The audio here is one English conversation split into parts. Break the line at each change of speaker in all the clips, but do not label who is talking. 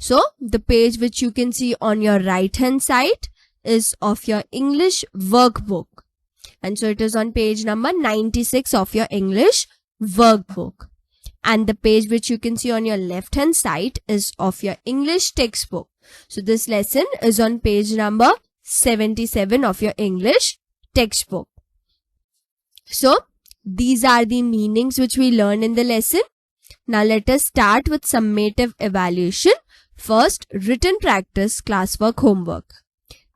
So the page which you can see on your right hand side is of your English workbook. And so it is on page number 96 of your English workbook. And the page which you can see on your left hand side is of your English textbook. So this lesson is on page number 77 of your English textbook. So these are the meanings which we learned in the lesson. Now let us start with summative evaluation. First, written practice classwork homework.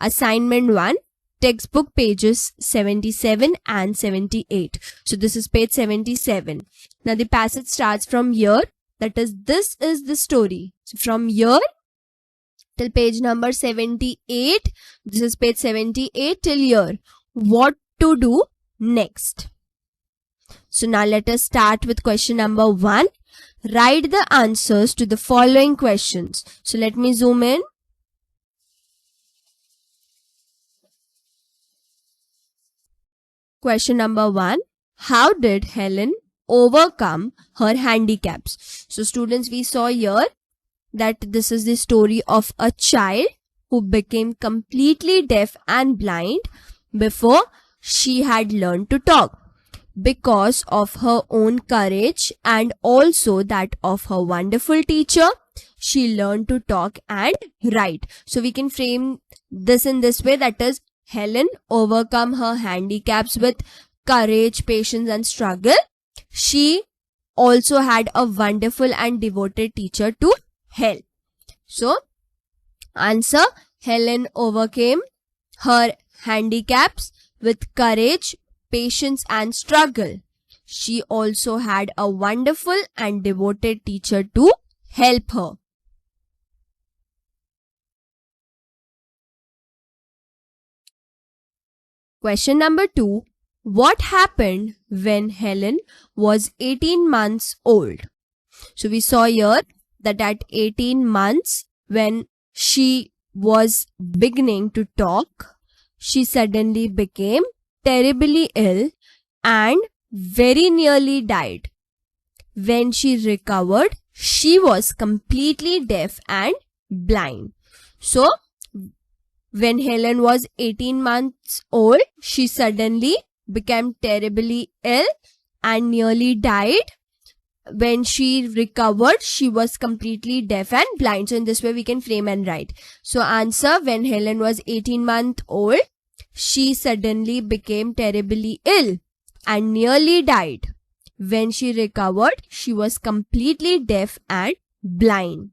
Assignment 1, textbook pages 77 and 78. So this is page 77. Now the passage starts from here. That is, this is the story. So from here till page number 78. This is page 78 till here. What to do next? So now let us start with question number 1. Write the answers to the following questions. So let me zoom in. Question number 1. How did Helen overcome her handicaps? So students, we saw here that this is the story of a child who became completely deaf and blind before she had learned to talk. Because of her own courage and also that of her wonderful teacher, she learned to talk and write. So we can frame this in this way, that is, Helen overcome her handicaps with courage, patience and struggle. She also had a wonderful and devoted teacher to help. So answer, Helen overcame her handicaps with courage, patience and struggle. She also had a wonderful and devoted teacher to help her. Question number 2. What happened when Helen was 18 months old? So we saw here that at 18 months, when she was beginning to talk, she suddenly became terribly ill and very nearly died. When she recovered, she was completely deaf and blind. So, when Helen was 18 months old, she suddenly became terribly ill and nearly died. When she recovered, she was completely deaf and blind. So, in this way, we can frame and write. So, answer, when Helen was 18 months old, she suddenly became terribly ill and nearly died. When she recovered, she was completely deaf and blind.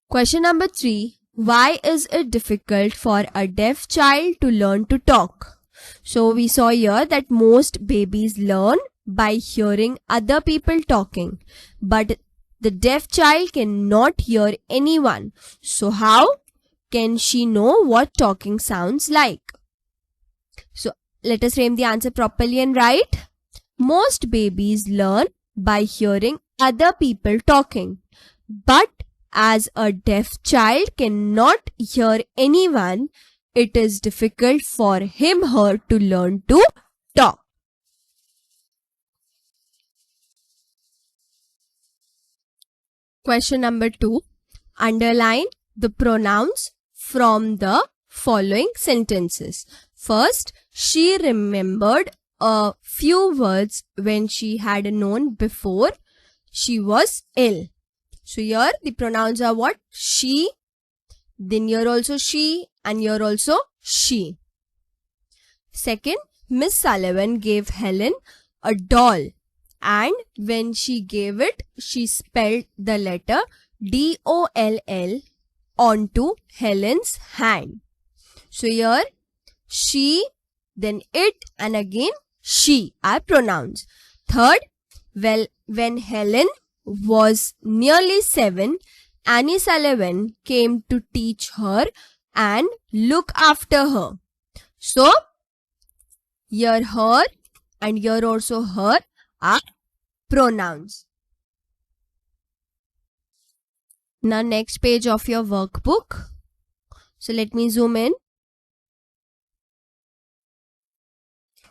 Question number 3. Why is it difficult for a deaf child to learn to talk? So we saw here that most babies learn by hearing other people talking, but the deaf child cannot hear anyone. So how can she know what talking sounds like? So let us frame the answer properly and write. Most babies learn by hearing other people talking, but as a deaf child cannot hear anyone, it is difficult for him/her to learn to talk. Question number 2. Underline the pronouns from the following sentences. First, she remembered a few words when she had known before she was ill. So here the pronouns are what? She, then here also she, and here also she. Second, Miss Sullivan gave Helen a doll, and when she gave it, she spelled the letter DOLL onto Helen's hand. So here she, then it, and again she are pronouns. Third, when Helen was nearly 7, Annie Sullivan came to teach her and look after her. So here her and here also her are pronouns. Now next page of your workbook. So let me zoom in.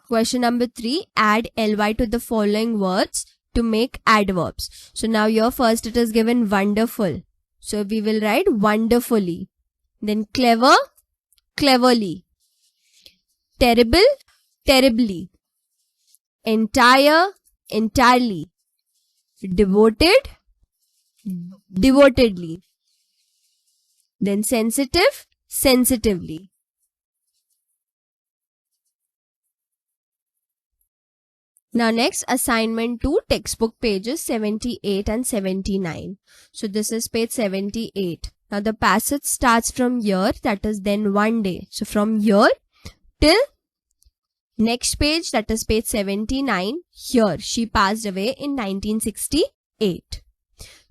Question number 3. Add ly to the following words to make adverbs. So now here first it is given wonderful. So we will write wonderfully. Then clever, cleverly. Terrible, terribly. Entire, entirely. Devoted, devotedly. Then sensitive, sensitively. Now next, assignment 2, textbook pages 78 and 79. So this is page 78. Now the passage starts from here, that is then one day. So from here till next page, that is page 79, here she passed away in 1968.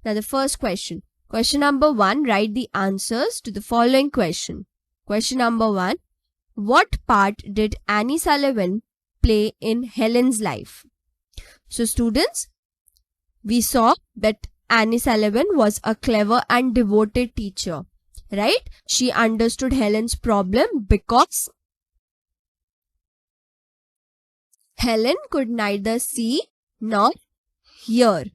Now the first question. Question number 1, write the answers to the following question. Question number 1, what part did Annie Sullivan play in Helen's life? So students, we saw that Annie Sullivan was a clever and devoted teacher, right? She understood Helen's problem because Helen could neither see nor hear,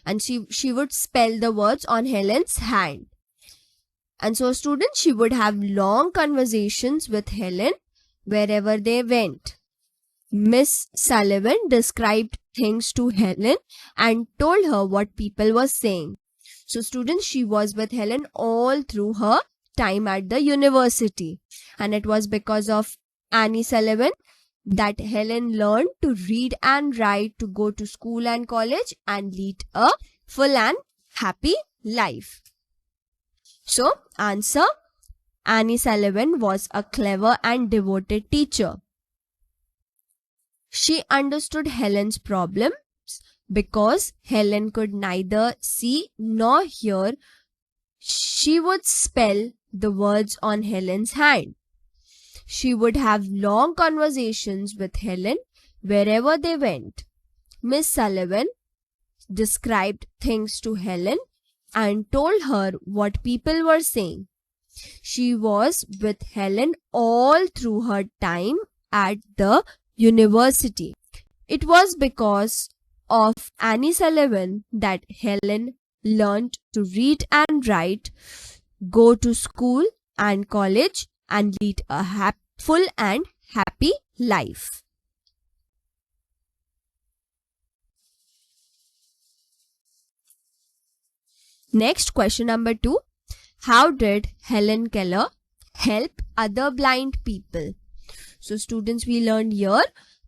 and she would spell the words on Helen's hand. And so students, she would have long conversations with Helen wherever they went. Miss Sullivan described things to Helen and told her what people were saying. So students, she was with Helen all through her time at the university. And it was because of Annie Sullivan that Helen learned to read and write, to go to school and college and lead a full and happy life. So answer, Annie Sullivan was a clever and devoted teacher. She understood Helen's problems because Helen could neither see nor hear. She would spell the words on Helen's hand. She would have long conversations with Helen wherever they went. Miss Sullivan described things to Helen and told her what people were saying. She was with Helen all through her time at the university. It was because of Annie Sullivan that Helen learned to read and write, go to school and college, and lead a full and happy life. Next, question number 2. How did Helen Keller help other blind people? So students, we learned here,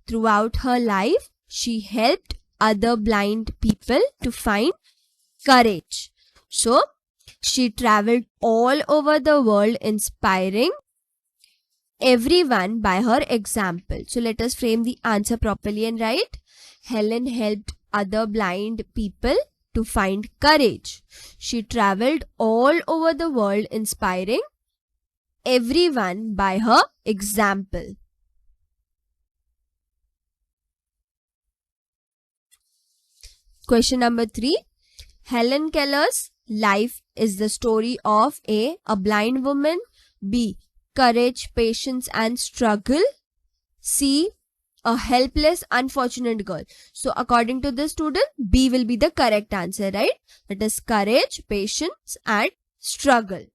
throughout her life, she helped other blind people to find courage. So she traveled all over the world inspiring everyone by her example. So let us frame the answer properly and write, Helen helped other blind people to find courage. She traveled all over the world inspiring everyone by her example. Question number 3. Helen Keller's life is the story of A, a blind woman, B, courage, patience and struggle, C, a helpless, unfortunate girl. So according to the student, B will be the correct answer, right? That is courage, patience and struggle.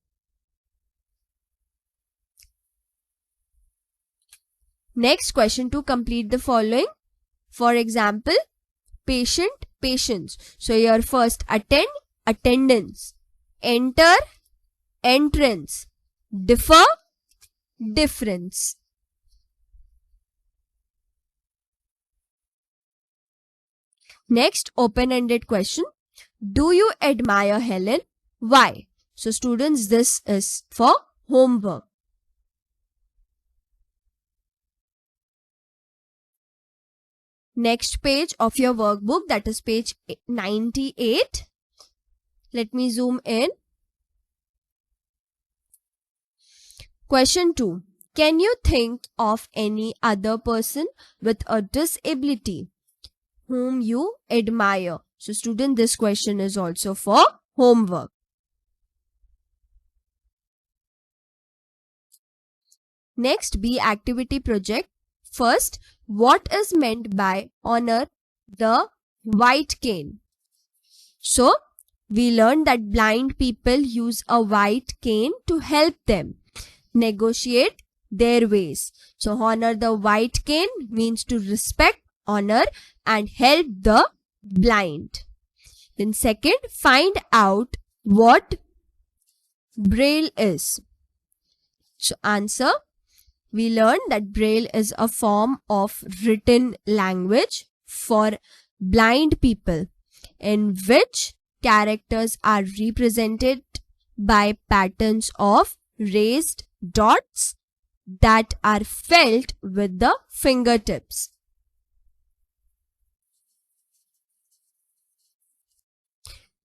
Next question, to complete the following. For example, patient, patience. So your first attend, attendance, enter, entrance, differ, difference. Next, open-ended question. Do you admire Helen? Why? So students, this is for homework. Next page of your workbook, that is page 98. Let me zoom in. Question 2. Can you think of any other person with a disability whom you admire? So student, this question is also for homework. Next, B, activity project. First, what is meant by honor the white cane. So, we learned that blind people use a white cane to help them negotiate their ways. So, honor the white cane means to respect, honor and help the blind. Then second, find out what Braille is. So, answer, we learned that Braille is a form of written language for blind people in which characters are represented by patterns of raised dots that are felt with the fingertips.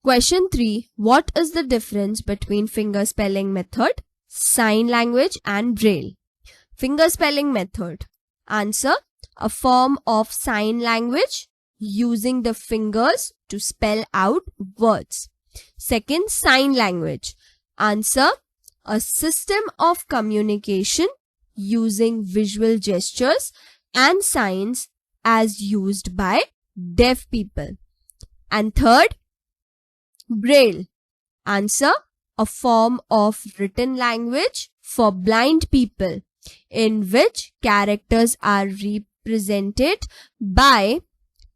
Question 3. What is the difference between finger spelling method, sign language and Braille? Finger spelling method. Answer, a form of sign language using the fingers to spell out words. Second, sign language. Answer, a system of communication using visual gestures and signs as used by deaf people. And third, Braille. Answer, a form of written language for blind people in which characters are represented by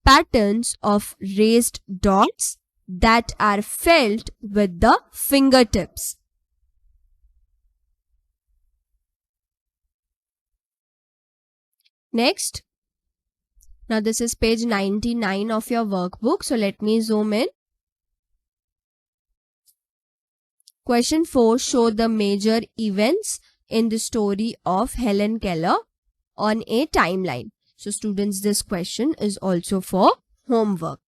patterns of raised dots that are felt with the fingertips. Next, now this is page 99 of your workbook. So let me zoom in. Question 4. Show the major events in the story of Helen Keller on a timeline. So students, this question is also for homework.